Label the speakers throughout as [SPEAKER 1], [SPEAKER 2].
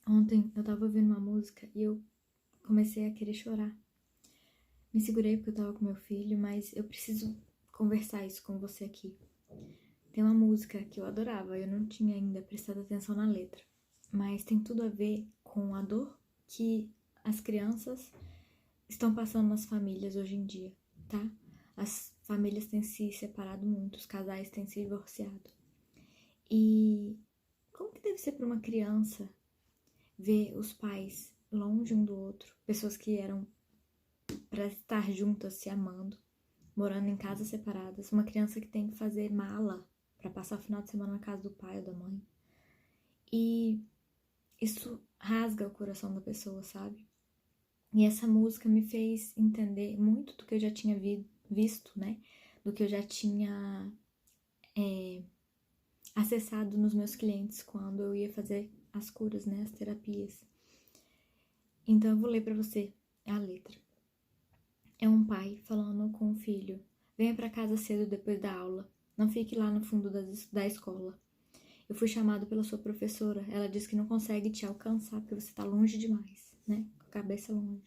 [SPEAKER 1] Ontem eu tava ouvindo uma música e eu comecei a querer chorar. Me segurei porque eu tava com meu filho, mas eu preciso conversar isso com você aqui. Tem uma música que eu adorava, eu não tinha ainda prestado atenção na letra, mas tem tudo a ver com a dor que as crianças estão passando nas famílias hoje em dia, tá? As famílias têm se separado muito, os casais têm se divorciado. E como que deve ser para uma criança ver os pais longe um do outro, pessoas que eram para estar juntas, se amando, morando em casas separadas, uma criança que tem que fazer mala para passar o final de semana na casa do pai ou da mãe. E isso rasga o coração da pessoa, sabe? E essa música me fez entender muito do que eu já tinha visto, né? Do que eu já tinha acessado nos meus clientes quando eu ia fazer as curas, né? As terapias. Então eu vou ler pra você a letra. É um pai falando com o filho. Venha pra casa cedo depois da aula. Não fique lá no fundo da escola. Eu fui chamado pela sua professora. Ela disse que não consegue te alcançar porque você tá longe demais, né? Com a cabeça longe.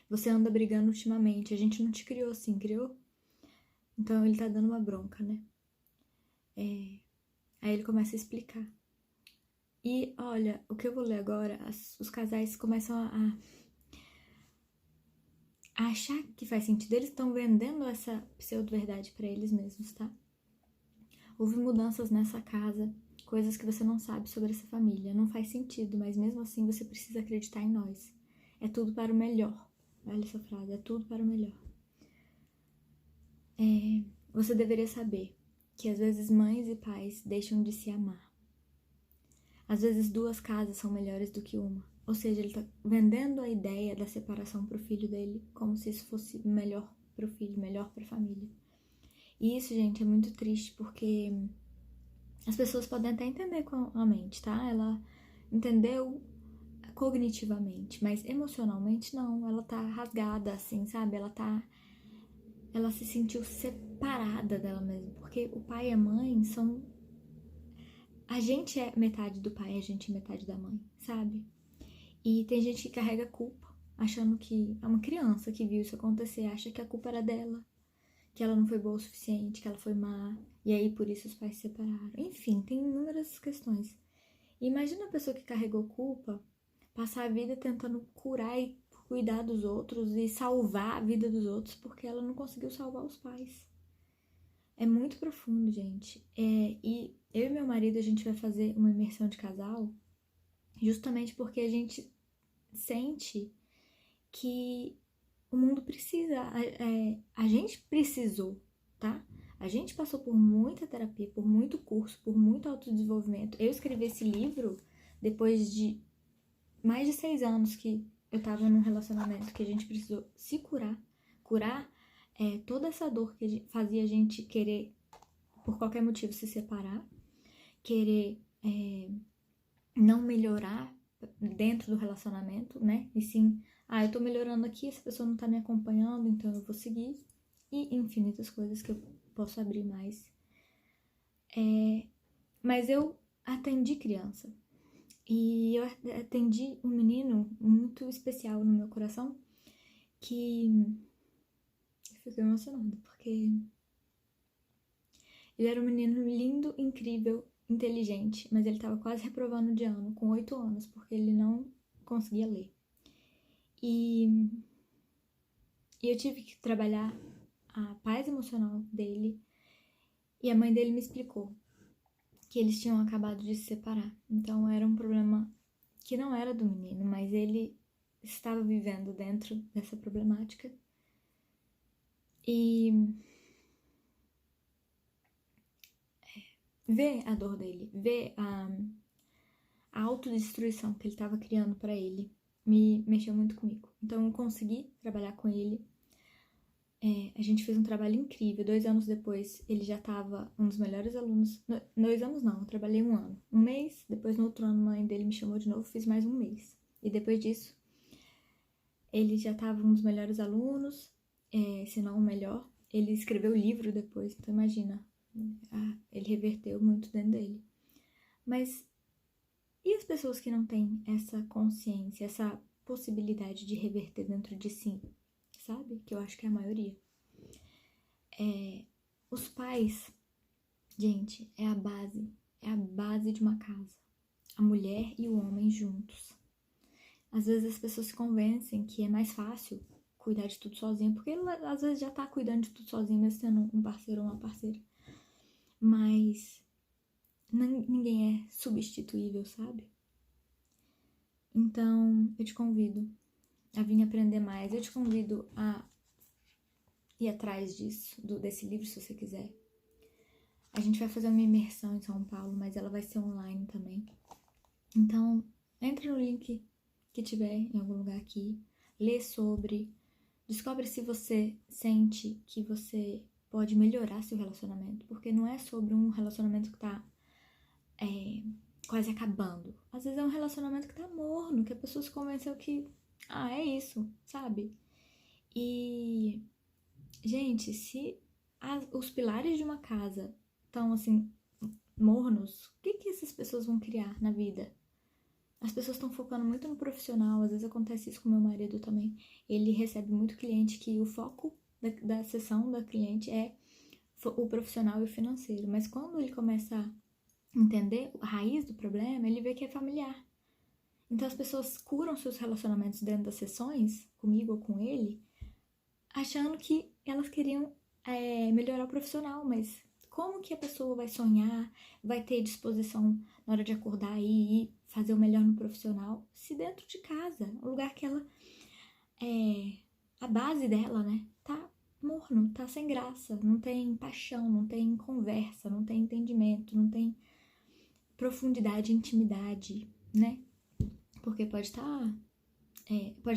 [SPEAKER 1] Você anda brigando ultimamente. A gente não te criou assim, criou? Então ele tá dando uma bronca, né? Aí ele começa a explicar. E olha, o que eu vou ler agora, os casais começam a achar que faz sentido. Eles estão vendendo essa pseudo-verdade pra eles mesmos, tá? Houve mudanças nessa casa, coisas que você não sabe sobre essa família. Não faz sentido, mas mesmo assim você precisa acreditar em nós. É tudo para o melhor. Olha essa frase, é tudo para o melhor. Você deveria saber que às vezes mães e pais deixam de se amar. Às vezes duas casas são melhores do que uma. Ou seja, ele tá vendendo a ideia da separação pro filho dele como se isso fosse melhor pro filho, melhor pra família. E isso, gente, é muito triste porque as pessoas podem até entender com a mente, tá? Ela entendeu cognitivamente, mas emocionalmente não. Ela tá rasgada, assim, sabe? Ela se sentiu separada dela mesma, porque o pai e a mãe são. A gente é metade do pai, a gente é metade da mãe, sabe? E tem gente que carrega culpa, achando que é uma criança que viu isso acontecer, acha que a culpa era dela, que ela não foi boa o suficiente, que ela foi má, e aí por isso os pais se separaram. Enfim, tem inúmeras questões. E imagina a pessoa que carregou culpa passar a vida tentando curar e cuidar dos outros e salvar a vida dos outros porque ela não conseguiu salvar os pais. É muito profundo, gente. E eu e meu marido, a gente vai fazer uma imersão de casal justamente porque a gente sente que o mundo precisa, a gente precisou, tá? A gente passou por muita terapia, por muito curso, por muito autodesenvolvimento. Eu escrevi esse livro depois de mais de 6 anos que eu tava num relacionamento que a gente precisou se curar toda essa dor que fazia a gente querer, por qualquer motivo, se separar, querer não melhorar dentro do relacionamento, né? E sim, eu tô melhorando aqui, essa pessoa não tá me acompanhando, então eu vou seguir. E infinitas coisas que eu posso abrir mais. Mas eu atendi criança. E eu atendi um menino muito especial no meu coração que eu fiquei emocionada, porque ele era um menino lindo, incrível, inteligente, mas ele estava quase reprovando de ano, com 8 anos, porque ele não conseguia ler. E eu tive que trabalhar a paz emocional dele, e a mãe dele me explicou que eles tinham acabado de se separar. Então era um problema que não era do menino, mas ele estava vivendo dentro dessa problemática. E ver a dor dele, ver a autodestruição que ele estava criando para ele, me mexeu muito comigo. Então eu consegui trabalhar com ele. A gente fez um trabalho incrível. 2 anos depois, ele já estava um dos melhores alunos. 2 anos não, eu trabalhei 1 ano. 1 mês, depois no outro ano a mãe dele me chamou de novo, fiz mais 1 mês. E depois disso, ele já estava um dos melhores alunos, se não o melhor. Ele escreveu livro depois, então imagina, ele reverteu muito dentro dele. Mas E as pessoas que não têm essa consciência, essa possibilidade de reverter dentro de si, sabe? Que eu acho que é a maioria. Os pais, gente, é a base de uma casa. A mulher e o homem juntos. Às vezes as pessoas se convencem que é mais fácil cuidar de tudo sozinho, porque ela às vezes já tá cuidando de tudo sozinho, mesmo sendo um parceiro ou uma parceira. Mas ninguém é substituível, sabe? Então, eu te convido a vir aprender mais. Eu te convido a ir atrás desse livro, se você quiser. A gente vai fazer uma imersão em São Paulo, mas ela vai ser online também. Então, entre no link que tiver em algum lugar aqui, lê sobre, descobre se você sente que você pode melhorar seu relacionamento, porque não é sobre um relacionamento que tá quase acabando. Às vezes é um relacionamento que tá morno, que a pessoa se convenceu que, é isso, sabe? E, gente, se os pilares de uma casa estão, assim, mornos, o que essas pessoas vão criar na vida? As pessoas estão focando muito no profissional, às vezes acontece isso com meu marido também. Ele recebe muito cliente que o foco da sessão da cliente é o profissional e o financeiro, mas quando ele começa a entender a raiz do problema, ele vê que é familiar. Então as pessoas curam seus relacionamentos dentro das sessões, comigo ou com ele, achando que elas queriam melhorar o profissional, mas como que a pessoa vai sonhar, vai ter disposição na hora de acordar e fazer o melhor no profissional, se dentro de casa, o lugar que ela a base dela, né, tá morno, tá sem graça, não tem paixão, não tem conversa, não tem entendimento, não tem profundidade, intimidade, né? Porque pode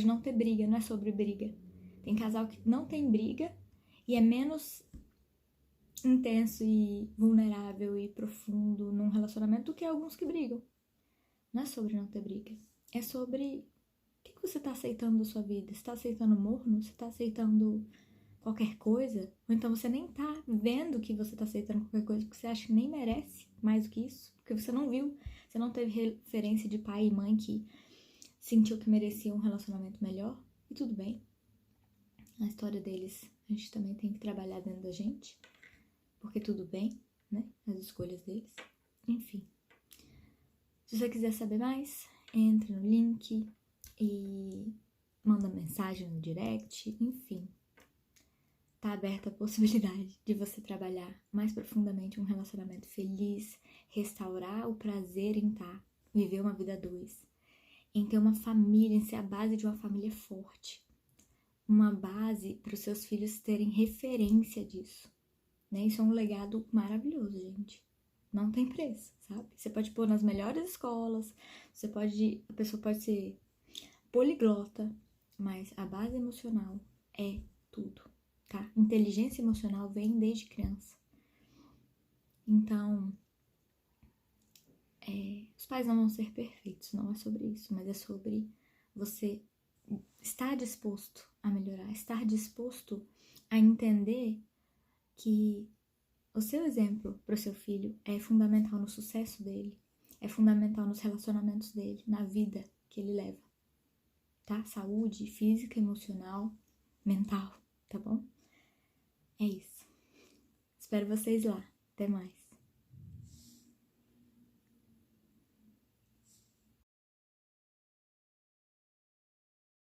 [SPEAKER 1] não ter briga, não é sobre briga. Tem casal que não tem briga e é menos intenso e vulnerável e profundo num relacionamento do que alguns que brigam. Não é sobre não ter briga. É sobre o que você tá aceitando da sua vida. Você tá aceitando morno? Você tá aceitando qualquer coisa? Ou então você nem tá vendo que você tá aceitando qualquer coisa porque você acha que nem merece mais do que isso? Porque você não viu, você não teve referência de pai e mãe que sentiu que merecia um relacionamento melhor. E tudo bem. A história deles a gente também tem que trabalhar dentro da gente. Porque tudo bem, né? As escolhas deles. Enfim. Se você quiser saber mais, entre no link e manda mensagem no direct, enfim. Tá aberta a possibilidade de você trabalhar mais profundamente um relacionamento feliz, restaurar o prazer em viver uma vida a dois, em ter uma família, em ser a base de uma família forte. Uma base para os seus filhos terem referência disso. Né? Isso é um legado maravilhoso, gente. Não tem preço, sabe? Você pode pôr nas melhores escolas, a pessoa pode ser poliglota, mas a base emocional é tudo, tá? Inteligência emocional vem desde criança. Então, os pais não vão ser perfeitos, não é sobre isso, mas é sobre você estar disposto a melhorar, estar disposto a entender que o seu exemplo para o seu filho é fundamental no sucesso dele, é fundamental nos relacionamentos dele, na vida que ele leva, tá? Saúde física, emocional, mental, tá bom? É isso. Espero vocês lá. Até mais.